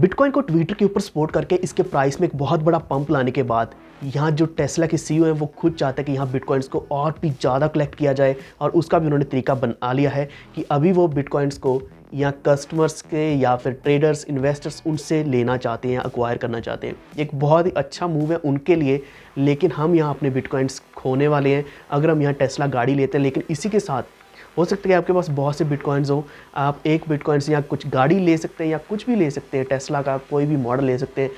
Bitcoin को Twitter के ऊपर सपोर्ट करके इसके प्राइस में एक बहुत बड़ा पंप लाने के बाद यहाँ जो टेस्ला के सीईओ हैं वो खुद चाहते हैं कि यहाँ बिटकॉइंस को और भी ज़्यादा कलेक्ट किया जाए, और उसका भी उन्होंने तरीका बना लिया है कि अभी वो बिटकॉइंस को या कस्टमर्स के या फिर ट्रेडर्स, इन्वेस्टर्स उनसे लेना चाहते हैं, अक्वायर करना चाहते हैं। एक बहुत ही अच्छा मूव है उनके लिए, लेकिन हम यहाँ अपने बिटकॉइंस खोने वाले हैं अगर हम यहाँ टेस्ला गाड़ी लेते हैं। लेकिन इसी के साथ हो सकता है कि आपके पास बहुत से बिटकॉइंस हो, आप एक बिटकॉइन से या कुछ गाड़ी ले सकते हैं या कुछ भी ले सकते हैं, टेस्ला का कोई भी मॉडल ले सकते हैं।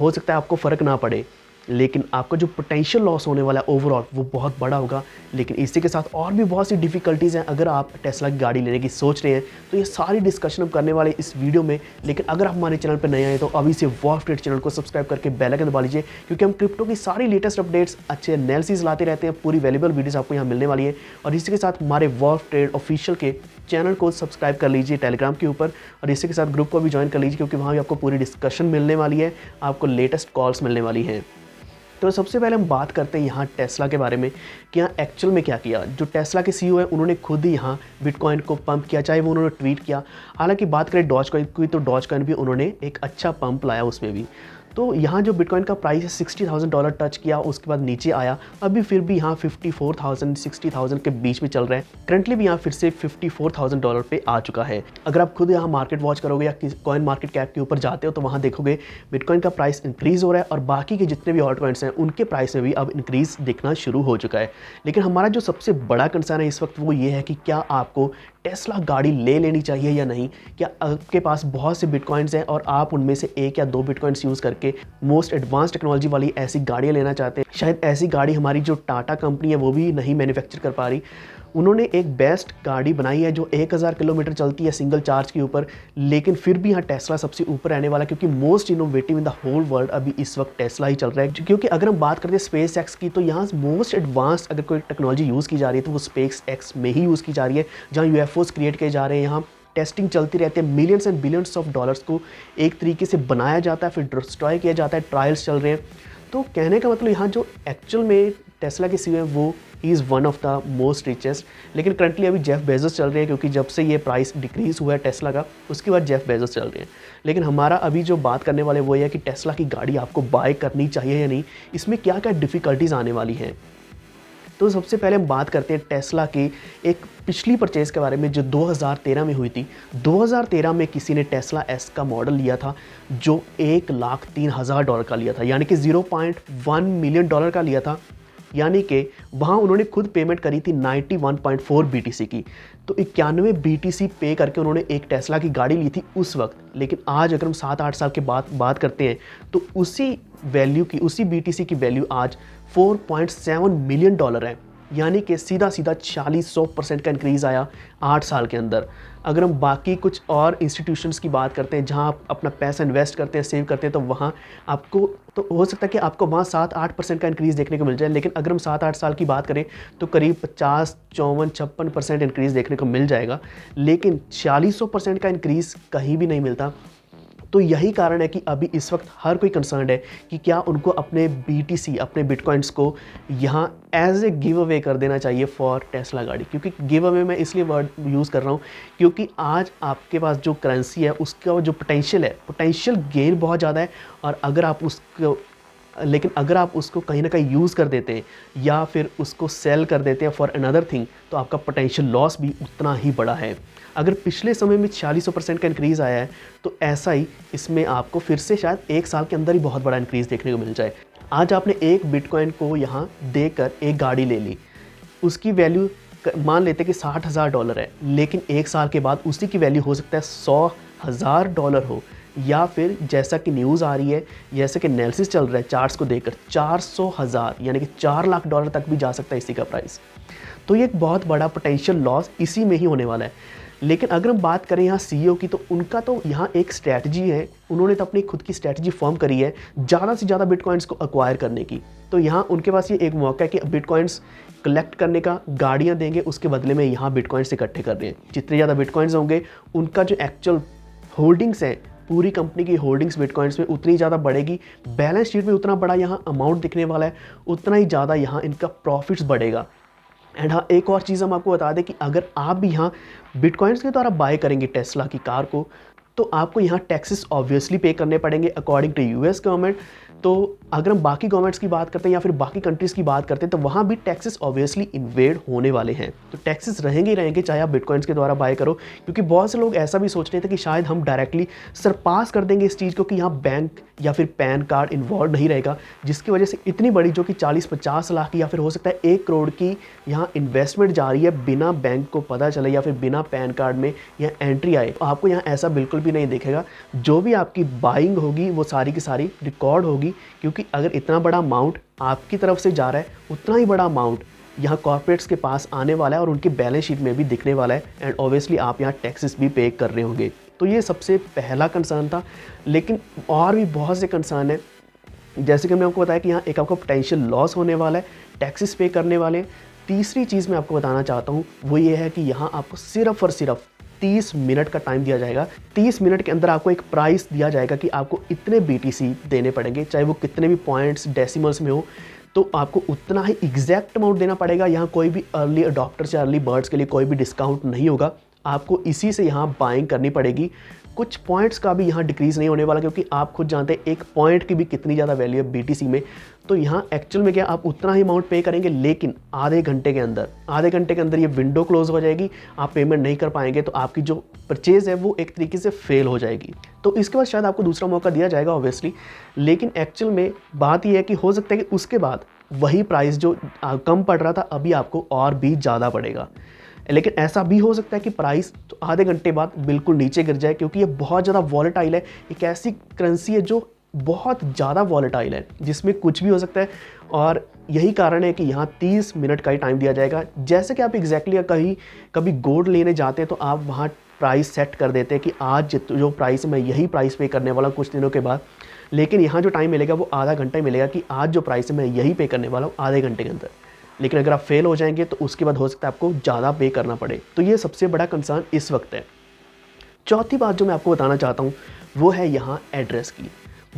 हो सकता है आपको फ़र्क ना पड़े, लेकिन आपका जो पोटेंशियल लॉस होने वाला है ओवरऑल वो बहुत बड़ा होगा। लेकिन इसी के साथ और भी बहुत सी डिफ़िकल्टीज़ हैं अगर आप टेस्ला की गाड़ी लेने की सोच रहे हैं, तो ये सारी डिस्कशन हम करने वाले इस वीडियो में। लेकिन अगर आप हमारे चैनल पर नए आए तो अभी से वॉल्फ ट्रेड चैनल को सब्सक्राइब करके बेल आइकन दबा लीजिए, क्योंकि हम क्रिप्टो की सारी लेटेस्ट अपडेट्स, अच्छे एनालिसिस लाते रहते हैं। पूरी वैल्यूबल वीडियोज़ आपको यहाँ मिलने वाली है। और इसी के साथ हमारे वॉल्फ ट्रेड ऑफिशियल के चैनल को सब्सक्राइब कर लीजिए टेलीग्राम के ऊपर, और इसी के साथ ग्रुप को भी ज्वाइन कर लीजिए, क्योंकि वहाँ भी आपको पूरी डिस्कशन मिलने वाली है, आपको लेटेस्ट कॉल्स मिलने वाली हैं। तो सबसे पहले हम बात करते हैं यहाँ टेस्ला के बारे में कि यहाँ एक्चुअल में क्या किया। जो टेस्ला के सीईओ है उन्होंने खुद ही यहाँ बिटकॉइन को पंप किया, चाहे वो उन्होंने ट्वीट किया। हालांकि बात करें डॉज कॉइन की तो डॉज कॉइन भी उन्होंने एक अच्छा पंप लाया उसमें भी। तो यहाँ जो बिटकॉइन का प्राइस है $60,000 टच किया, उसके बाद नीचे आया, अभी फिर भी यहाँ 54,000 60,000 के बीच में चल रहा है। करंटली भी यहाँ फिर से $54,000 पे आ चुका है। अगर आप खुद यहाँ मार्केट वॉच करोगे या कॉइन मार्केट कैप के ऊपर जाते हो तो वहाँ देखोगे बिटकॉइन का प्राइस इंक्रीज़ हो रहा है, और बाकी के जितने भी ऑल्ट कॉइन्स हैं उनके प्राइस में भी अब इंक्रीज़ दिखना शुरू हो चुका है। लेकिन हमारा जो सबसे बड़ा कंसर्न है इस वक्त वो ये है कि क्या आपको टेस्ला गाड़ी ले लेनी चाहिए या नहीं। क्या आपके पास बहुत से बिटकॉइंस हैं और आप उनमें से एक या दो बिटकॉइंस यूज़ करके मोस्ट एडवांस टेक्नोलॉजी वाली ऐसी गाड़ियाँ लेना चाहते हैं। शायद ऐसी गाड़ी हमारी जो टाटा कंपनी है वो भी नहीं मैन्युफैक्चर कर पा रही। उन्होंने एक बेस्ट गाड़ी बनाई है जो 1000 किलोमीटर चलती है सिंगल चार्ज के ऊपर, लेकिन फिर भी यहाँ टेस्ला सबसे ऊपर रहने वाला, क्योंकि most innovative in the whole world अभी इस वक्त टेस्ला ही चल रहा है। क्योंकि अगर हम बात करते हैं स्पेस एक्स की, तो यहाँ मोस्ट एडवांस अगर कोई टेक्नोलॉजी यूज़ की जा रही है तो वो स्पेस एक्स में ही यूज़ की जा रही है, जहाँ यूएफओज क्रिएट किए जा रहे हैं। यहाँ टेस्टिंग चलती रहती है, millions and billions of dollars को एक तरीके से बनाया जाता है, फिर डिस्ट्रॉय किया जाता है, ट्रायल्स चल रहे हैं। तो कहने का मतलब यहाँ जो एक्चुअल में टेस्ला के सीईओ है वो is one of the most richest. लेकिन करंटली अभी जेफ बेजोस चल रहे हैं, क्योंकि जब से ये प्राइस डिक्रीज़ हुआ है टेस्ला का उसके बाद जेफ बेजोस चल रहे हैं। लेकिन हमारा अभी जो बात करने वाले वो है कि टेस्ला की गाड़ी आपको बाय करनी चाहिए या नहीं, इसमें क्या क्या डिफ़िकल्टीज़ आने वाली हैं। तो सबसे पहले हम बात करते हैं टेस्ला की एक पिछली परचेज़ के बारे में जो 2013 में हुई थी। 2013 में किसी ने टेस्ला एस का मॉडल लिया था जो $1,03,000 का लिया था, यानी कि $0.1 मिलियन का लिया था। यानी कि वहाँ उन्होंने खुद पेमेंट करी थी 91.4 BTC की। तो 91 BTC पे करके उन्होंने एक टेस्ला की गाड़ी ली थी उस वक्त। लेकिन आज अगर हम 7-8 साल के बाद बात करते हैं तो उसी वैल्यू की, उसी BTC की वैल्यू आज $4.7 मिलियन है, यानी कि सीधा सीधा 40-100% का इंक्रीज़ आया 8 साल के अंदर। अगर हम बाकी कुछ और इंस्टीट्यूशंस की बात करते हैं जहां आप अपना पैसा इन्वेस्ट करते हैं, सेव करते हैं, तो वहां आपको तो हो सकता है कि आपको वहां 7-8% का इंक्रीज़ देखने को मिल जाए। लेकिन अगर हम 7-8 साल की बात करें तो करीब 50-54-56% इंक्रीज़ देखने को मिल जाएगा। लेकिन 40-100% का इंक्रीज़ कहीं भी नहीं मिलता। तो यही कारण है कि अभी इस वक्त हर कोई कंसर्न है कि क्या उनको अपने BTC, अपने बिटकॉइंस को यहाँ एज ए गिव अवे कर देना चाहिए फॉर टेस्ला गाड़ी। क्योंकि गिव अवे मैं इसलिए वर्ड यूज़ कर रहा हूँ क्योंकि आज आपके पास जो करेंसी है उसका जो पोटेंशियल है, पोटेंशियल गेन बहुत ज़्यादा है। और अगर आप उसको कहीं ना कहीं यूज़ कर देते हैं या फिर उसको सेल कर देते हैं फॉर अनदर थिंग, तो आपका पोटेंशियल लॉस भी उतना ही बड़ा है। अगर पिछले समय में 40% का इंक्रीज़ आया है तो ऐसा ही इसमें आपको फिर से शायद 1 साल के अंदर ही बहुत बड़ा इंक्रीज़ देखने को मिल जाए। आज आपने एक बिटकॉइन को यहाँ देकर एक गाड़ी ले ली, उसकी वैल्यू मान लेते हैं कि $60,000 है, लेकिन 1 साल के बाद उसी की वैल्यू हो सकता है $100,000 हो, या फिर जैसा कि न्यूज़ आ रही है, जैसे कि एनालिसिस चल रहा है चार्ट्स को देखकर 400,000 यानी कि $4 लाख तक भी जा सकता है इसी का प्राइस। तो ये एक बहुत बड़ा पोटेंशियल लॉस इसी में ही होने वाला है। लेकिन अगर हम बात करें यहाँ सीईओ की, तो उनका तो यहाँ एक स्ट्रैटेजी है, उन्होंने तो अपनी खुद की स्ट्रैटेजी फॉर्म करी है ज़्यादा से ज़्यादा बिटकॉइंस को एक्वायर करने की। तो यहाँ उनके पास ये एक मौका है कि बिटकॉइंस कलेक्ट करने का, गाड़ियाँ देंगे, उसके बदले में यहाँ बिटकॉइंस इकट्ठे कर रहे हैं। जितने ज़्यादा बिटकॉइंस होंगे उनका जो एक्चुअल होल्डिंग्स है, पूरी कंपनी की होल्डिंग्स बिटकॉइंस में उतनी ज़्यादा बढ़ेगी, बैलेंस शीट में उतना बड़ा यहाँ अमाउंट दिखने वाला है, उतना ही ज़्यादा यहाँ इनका प्रॉफिट्स बढ़ेगा। एंड हाँ, एक और चीज़ हम आपको बता दें कि अगर आप भी यहाँ बिटकॉइंस के द्वारा बाय करेंगे टेस्ला की कार को, तो आपको यहाँ टैक्सेस ऑब्वियसली पे करने पड़ेंगे अकॉर्डिंग टू यूएस गवर्नमेंट। तो अगर हम बाकी गवर्नमेंट्स की बात करते हैं या फिर बाकी कंट्रीज़ की बात करते हैं तो वहाँ भी टैक्सेस ऑब्वियसली इन्वेड होने वाले हैं। तो टैक्सेस रहेंगे ही रहेंगे चाहे आप बिटकॉइंस के द्वारा बाय करो, क्योंकि बहुत से लोग ऐसा भी सोच रहे थे कि शायद हम डायरेक्टली सरपास कर देंगे इस चीज़ को कि यहाँ बैंक या फिर पैन कार्ड इन्वॉल्व नहीं रहेगा, जिसकी वजह से इतनी बड़ी जो कि 40-50 लाख की या फिर हो सकता है 1 करोड़ की यहाँ इन्वेस्टमेंट जा रही है बिना बैंक को पता चले या फिर बिना पैन कार्ड में यहाँ एंट्री आए। तो आपको यहाँ ऐसा बिल्कुल भी नहीं दिखेगा। जो भी आपकी बाइंग होगी वो सारी की सारी रिकॉर्ड होगी, क्योंकि अगर इतना बड़ा अमाउंट आपकी तरफ से जा रहा है उतना ही बड़ा अमाउंट यहाँ कॉर्पोरेट्स के पास आने वाला है और उनकी बैलेंस शीट में भी दिखने वाला है, एंड ऑब्वियसली आप यहाँ टैक्सेस भी पे कर रहे होंगे। तो ये सबसे पहला कंसर्न था, लेकिन और भी बहुत से कंसर्न है। जैसे कि मैंने आपको बताया कि यहाँ एक आपको पोटेंशियल लॉस होने वाला है, टैक्सेस पे करने वाले हैं। तीसरी चीज़ मैं आपको बताना चाहता हूँ वो ये है कि यहाँ आपको सिर्फ और सिर्फ 30 मिनट का टाइम दिया जाएगा। 30 मिनट के अंदर आपको एक प्राइस दिया जाएगा कि आपको इतने BTC देने पड़ेंगे, चाहे वो कितने भी पॉइंट्स डेसिमल्स में हो, तो आपको उतना ही एग्जैक्ट अमाउंट देना पड़ेगा। यहाँ कोई भी अर्ली अडॉप्टर्स या अर्ली बर्ड्स के लिए कोई भी डिस्काउंट नहीं होगा, आपको इसी से यहाँ बाइंग करनी पड़ेगी। कुछ पॉइंट्स का भी यहाँ डिक्रीज़ नहीं होने वाला, क्योंकि आप खुद जानते हैं एक पॉइंट की भी कितनी ज़्यादा वैल्यू है BTC में। तो यहाँ एक्चुअल में क्या आप उतना ही अमाउंट पे करेंगे, लेकिन आधे घंटे के अंदर ये विंडो क्लोज हो जाएगी, आप पेमेंट नहीं कर पाएंगे, तो आपकी जो परचेज़ है वो एक तरीके से फेल हो जाएगी। तो इसके बाद शायद आपको दूसरा मौका दिया जाएगा ऑब्वियसली, लेकिन एक्चुअल में बात यह है कि हो सकता है कि उसके बाद वही प्राइस जो कम पड़ रहा था अभी आपको और भी ज़्यादा पड़ेगा। लेकिन ऐसा भी हो सकता है कि प्राइस तो आधे घंटे बाद बिल्कुल नीचे गिर जाए, क्योंकि ये बहुत ज़्यादा वॉलेटाइल है। एक ऐसी करेंसी है जो बहुत ज़्यादा वॉलेटाइल है, जिसमें कुछ भी हो सकता है, और यही कारण है कि यहाँ 30 मिनट का ही टाइम दिया जाएगा। जैसे कि आप एग्जैक्टली कभी गोल्ड लेने जाते हैं तो आप वहाँ प्राइस सेट कर देते हैं कि आज जो प्राइस मैं यही प्राइस पे करने वाला हूँ कुछ दिनों के बाद, लेकिन यहाँ जो टाइम मिलेगा वो आधा घंटा ही मिलेगा कि आज जो प्राइस है मैं यही पे करने वाला हूँ आधे घंटे के अंदर। लेकिन अगर आप फेल हो जाएंगे तो उसके बाद हो सकता है आपको ज़्यादा पे करना पड़े। तो ये सबसे बड़ा कंसर्न इस वक्त है। चौथी बात जो मैं आपको बताना चाहता हूँ वो है यहाँ एड्रेस की।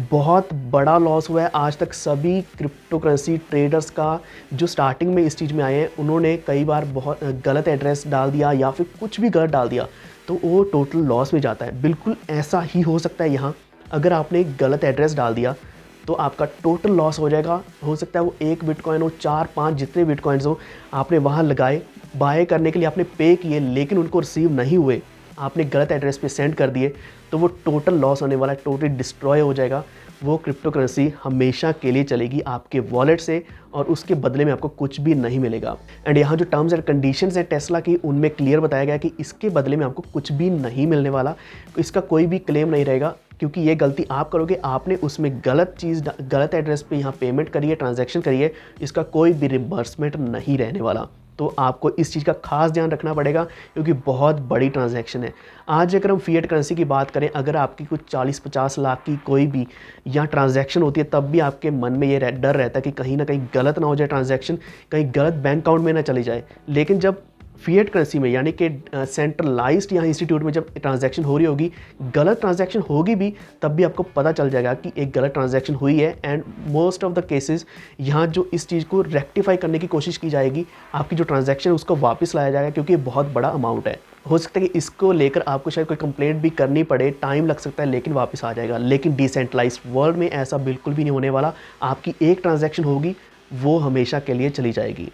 बहुत बड़ा लॉस हुआ है आज तक सभी क्रिप्टो करेंसी ट्रेडर्स का। जो स्टार्टिंग में इस चीज़ में आए हैं उन्होंने कई बार बहुत गलत एड्रेस डाल दिया या फिर कुछ भी गलत डाल दिया, तो वो टोटल लॉस में जाता है। बिल्कुल ऐसा ही हो सकता है यहाँ, अगर आपने गलत एड्रेस डाल दिया तो आपका टोटल लॉस हो जाएगा। हो सकता है वो 1 बिटकॉइन हो, 4-5 जितने बिटकॉइंस हो, आपने वहाँ लगाए, बाय करने के लिए आपने पे किए, लेकिन उनको रिसीव नहीं हुए, आपने गलत एड्रेस पे सेंड कर दिए, तो वो टोटल लॉस होने वाला है, टोटली डिस्ट्रॉय हो जाएगा। वो क्रिप्टो करेंसी हमेशा के लिए चलेगी आपके वॉलेट से और उसके बदले में आपको कुछ भी नहीं मिलेगा। एंड यहाँ जो टर्म्स एंड कंडीशंस हैं टेस्ला की, उनमें क्लियर बताया गया कि इसके बदले में आपको कुछ भी नहीं मिलने वाला, इसका कोई भी क्लेम नहीं रहेगा, क्योंकि ये गलती आप करोगे, आपने उसमें गलत एड्रेस पे यहाँ पेमेंट करी है, ट्रांजैक्शन करी है, इसका कोई भी रिम्बर्समेंट नहीं रहने वाला। तो आपको इस चीज़ का खास ध्यान रखना पड़ेगा, क्योंकि बहुत बड़ी ट्रांजैक्शन है। आज अगर हम फिएट करेंसी की बात करें, अगर आपकी कुछ 40-50 लाख की कोई भी यहाँ ट्रांजैक्शन होती है, तब भी आपके मन में ये डर रहता है कि कहीं ना कहीं गलत ना हो जाए ट्रांजैक्शन, कहीं गलत बैंक अकाउंट में ना चली जाए। लेकिन जब फिएट करेंसी में यानी कि सेंट्रलाइज्ड यहाँ इंस्टीट्यूट में जब ट्रांजैक्शन हो रही होगी, गलत ट्रांजैक्शन होगी भी, तब भी आपको पता चल जाएगा कि एक गलत ट्रांजैक्शन हुई है। And most of the cases यहाँ जो इस चीज़ को रेक्टिफाई करने की कोशिश की जाएगी, आपकी जो ट्रांजैक्शन है उसको वापस लाया जाएगा, क्योंकि ये बहुत बड़ा अमाउंट है। हो सकता है कि इसको लेकर आपको शायद कोई कंप्लेंट भी करनी पड़े, टाइम लग सकता है, लेकिन वापस आ जाएगा। लेकिन डिसेंट्रलाइज्ड वर्ल्ड में ऐसा बिल्कुल भी नहीं होने वाला। आपकी एक ट्रांजैक्शन होगी वो हमेशा के लिए चली जाएगी।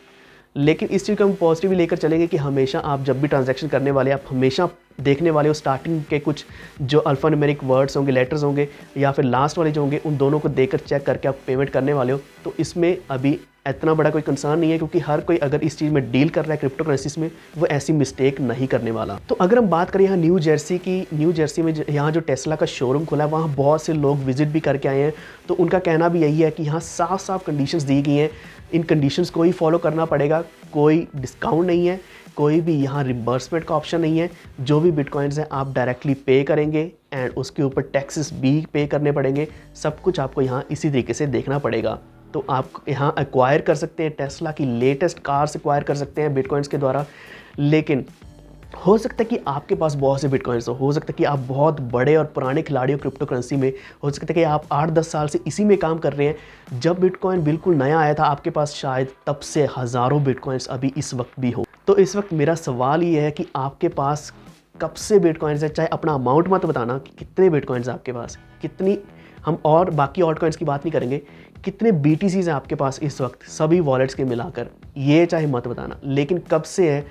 लेकिन इस चीज़ को हम पॉजिटिवली लेकर चलेंगे कि हमेशा आप जब भी ट्रांजैक्शन करने वाले, आप हमेशा देखने वाले हो स्टार्टिंग के कुछ जो अल्फ़ान्यूमेरिक वर्ड्स होंगे, लेटर्स होंगे, या फिर लास्ट वाले जो होंगे, उन दोनों को देकर चेक करके आप पेमेंट करने वाले हो। तो इसमें अभी इतना बड़ा कोई कंसर्न नहीं है, क्योंकि हर कोई अगर इस चीज़ में डील कर रहा है क्रिप्टो करेंसीज में, वो ऐसी मिस्टेक नहीं करने वाला। तो अगर हम बात करें यहाँ न्यू जर्सी की, न्यू जर्सी में यहाँ जो टेस्ला का शोरूम खुला है, वहाँ बहुत से लोग विजिट भी करके आए हैं। तो उनका कहना भी यही है कि यहाँ साफ साफ कंडीशंस दी गई हैं, इन कंडीशंस को ही फॉलो करना पड़ेगा। कोई डिस्काउंट नहीं है, कोई भी यहाँ रिम्बर्समेंट का ऑप्शन नहीं है। जो भी बिटकॉइंस हैं आप डायरेक्टली पे करेंगे एंड उसके ऊपर टैक्सेस भी पे करने पड़ेंगे। सब कुछ आपको यहाँ इसी तरीके से देखना पड़ेगा। तो आप यहाँ एक्वायर कर सकते हैं, टेस्ला की लेटेस्ट कार्स एक्वायर कर सकते हैं बिटकॉइंस के द्वारा। लेकिन हो सकता है कि आपके पास बहुत से बिटकॉइंस हो सकता है कि आप बहुत बड़े और पुराने खिलाड़ी हो क्रिप्टो करेंसी में, हो सकता है कि आप 8-10 साल से इसी में काम कर रहे हैं। जब बिटकॉइन बिल्कुल नया आया था आपके पास, शायद तब से हज़ारों बिटकॉइंस अभी इस वक्त भी हो। तो इस वक्त मेरा सवाल ये है कि आपके पास कब से बिटकॉइंस है, चाहे अपना अमाउंट मत बताना कि कितने बिटकॉइंस आपके पास, कितनी, हम और बाकी ऑल्ट कॉइन्स की बात नहीं करेंगे, कितने BTCs हैं आपके पास इस वक्त सभी वॉलेट्स के मिलाकर, ये चाहे मत बताना, लेकिन कब से है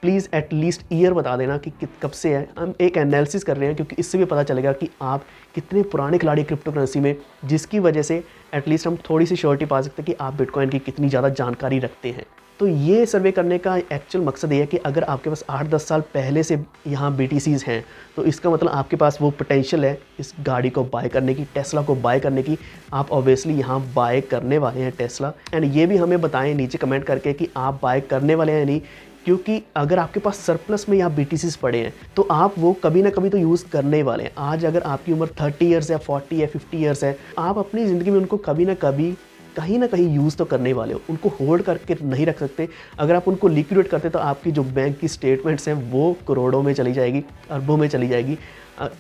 प्लीज़ एटलीस्ट ईयर बता देना कि कब से है। हम एक एनालिसिस कर रहे हैं क्योंकि इससे भी पता चलेगा कि आप कितने पुराने खिलाड़ी क्रिप्टो करेंसी में, जिसकी वजह से एटलीस्ट हम थोड़ी सी श्योरिटी पा सकते हैं कि आप बिटकॉइन की कितनी ज़्यादा जानकारी रखते हैं। तो ये सर्वे करने का एक्चुअल मकसद ये है कि अगर आपके पास 8-10 साल पहले से यहाँ BTCs हैं तो इसका मतलब आपके पास वो पोटेंशियल है इस गाड़ी को बाय करने की, टेस्ला को बाय करने की। आप ऑब्वियसली यहाँ बाय करने वाले हैं टेस्ला, एंड ये भी हमें बताएं नीचे कमेंट करके कि आप बाय करने वाले हैं या नहीं, क्योंकि अगर आपके पास सरप्लस में यहाँ BTCs पड़े हैं तो आप वो कभी ना कभी तो यूज़ करने ही वाले हैं। आज अगर आपकी उम्र 30 ईयर्स है, 40 है, 50 ईयर्स है, आप अपनी ज़िंदगी में उनको कभी ना कभी कहीं ना कहीं यूज़ तो करने वाले हो, उनको होल्ड करके नहीं रख सकते। अगर आप उनको लिक्विडेट करते तो आपकी जो बैंक की स्टेटमेंट्स हैं वो करोड़ों में चली जाएगी, अरबों में चली जाएगी।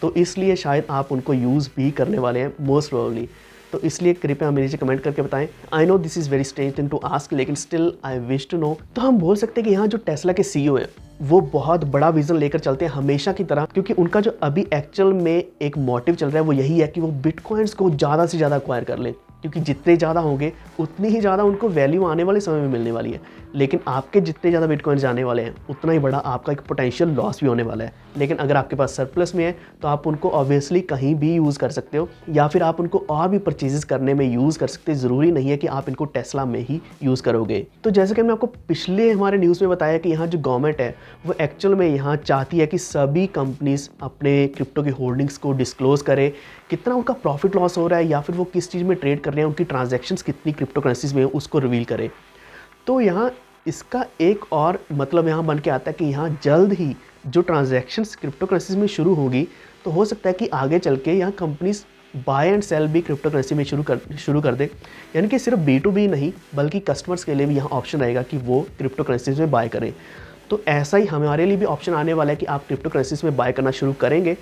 तो इसलिए शायद आप उनको यूज़ भी करने वाले हैं मोस्ट प्रोबेबली। तो इसलिए कृपया हमें नीचे कमेंट करके बताएं। I know this is very strange thing to ask, लेकिन still I wish to know. तो हम बोल सकते हैं कि यहाँ जो टेस्ला के CEO हैं वो बहुत बड़ा विजन लेकर चलते हैं हमेशा की तरह, क्योंकि उनका जो अभी एक्चुअल में एक मोटिव चल रहा है वो यही है कि वो बिटकॉइंस को ज़्यादा से ज़्यादा एक्वायर कर लें, क्योंकि जितने ज़्यादा होंगे उतनी ही ज़्यादा उनको वैल्यू आने वाले समय में मिलने वाली है। लेकिन आपके जितने ज़्यादा बिटकॉइंस जाने वाले हैं उतना ही बड़ा आपका एक पोटेंशियल लॉस भी होने वाला है। लेकिन अगर आपके पास सरप्लस में है तो आप उनको ऑब्वियसली कहीं भी यूज़ कर सकते हो, या फिर आप उनको और भी परचेजेस करने में यूज़ कर सकते हैं। ज़रूरी नहीं है कि आप इनको टेस्ला में ही यूज़ करोगे। तो जैसे कि मैंने आपको पिछले हमारे न्यूज़ में बताया कि यहाँ जो गवर्नमेंट है वो एक्चुअल में यहाँ चाहती है कि सभी कंपनीज अपने क्रिप्टो की होल्डिंग्स को डिस्क्लोज करें, कितना उनका प्रॉफिट लॉस हो रहा है या फिर वो किस चीज़ में ट्रेड कर रहे हैं, उनकी ट्रांजैक्शंस कितनी क्रिप्टो करेंसीज में उसको रिवील करें। तो यहाँ इसका एक और मतलब यहाँ बन के आता है कि यहाँ जल्द ही जो ट्रांजैक्शंस क्रिप्टो करेंसीज में शुरू होगी तो हो सकता है कि आगे चल के यहाँ कंपनीज बाय एंड सेल भी क्रिप्टो करेंसी में शुरू कर दे। यानी कि सिर्फ B2B नहीं बल्कि कस्टमर्स के लिए भी यहाँ ऑप्शन रहेगा कि वो क्रिप्टो करेंसीज में बाय करें। तो ऐसा ही हमारे लिए भी ऑप्शन आने वाला है कि आप क्रिप्टो करेंसीज में बाय करना शुरू करेंगे,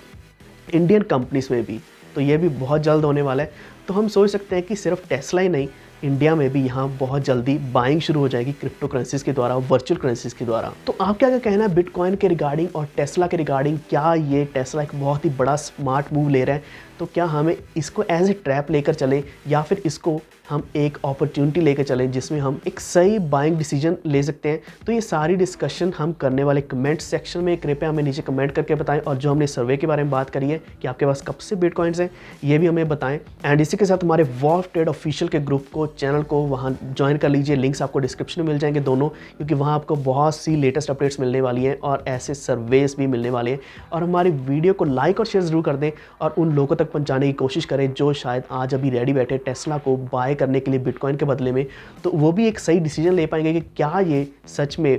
इंडियन कंपनीज में भी। तो ये भी बहुत जल्द होने वाला है। तो हम सोच सकते हैं कि सिर्फ टेस्ला ही नहीं, इंडिया में भी यहाँ बहुत जल्दी बाइंग शुरू हो जाएगी क्रिप्टो करेंसीज के द्वारा, वर्चुअल करेंसीज के द्वारा। तो आप क्या कहना है बिटकॉइन के रिगार्डिंग और टेस्ला के रिगार्डिंग? क्या ये टेस्ला एक बहुत ही बड़ा स्मार्ट मूव ले रहा है? तो क्या हमें इसको एज ए ट्रैप लेकर चलें या फिर इसको हम एक अपॉर्चुनिटी लेकर चलें जिसमें हम एक सही बाइंग डिसीजन ले सकते हैं? तो ये सारी डिस्कशन हम करने वाले कमेंट सेक्शन में। कृपया हमें नीचे कमेंट करके बताएं, और जो हमने सर्वे के बारे में बात करी है कि आपके पास कब से बिटकॉइंस हैं ये भी हमें बताएं। एंड इसी के साथ हमारे वॉल्फ ट्रेड ऑफिशियल के ग्रुप को, चैनल को वहाँ ज्वाइन कर लीजिए। लिंक्स आपको डिस्क्रिप्शन में मिल जाएंगे दोनों, क्योंकि वहाँ आपको बहुत सी लेटेस्ट अपडेट्स मिलने वाली हैं और ऐसे सर्वेस भी मिलने वाले हैं। और हमारी वीडियो को लाइक और शेयर ज़रूर कर दें और उन लोगों तक पहुँचाने की कोशिश करें जो शायद आज अभी रेडी बैठे टेस्ला को बाय करने के लिए बिटकॉइन के बदले में। तो वो भी एक सही डिसीजन ले पाएंगे कि क्या ये सच में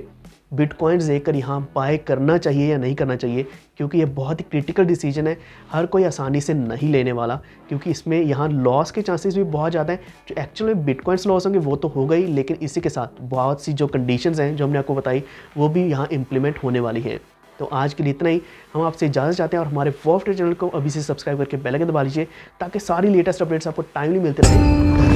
बिटकॉइंस लेकर यहाँ बाय करना चाहिए या नहीं करना चाहिए, क्योंकि ये बहुत ही क्रिटिकल डिसीजन है। हर कोई आसानी से नहीं लेने वाला, क्योंकि इसमें यहाँ लॉस के चांसेस भी बहुत ज़्यादा हैं। जो एक्चुअल में बिटकॉइंस लॉस होंगे वो तो हो गई, लेकिन इसी के साथ बहुत सी जो कंडीशंस हैं जो हमने आपको बताई वो भी यहाँ इम्प्लीमेंट होने वाली हैं। तो आज के लिए इतना ही। हम आपसे इजाज़त चाहते हैं और हमारे वॉल्फ ट्रेड चैनल को अभी से सब्सक्राइब करके बेल आइकन दबा लीजिए ताकि सारी लेटेस्ट अपडेट्स आपको टाइमली मिलते रहें।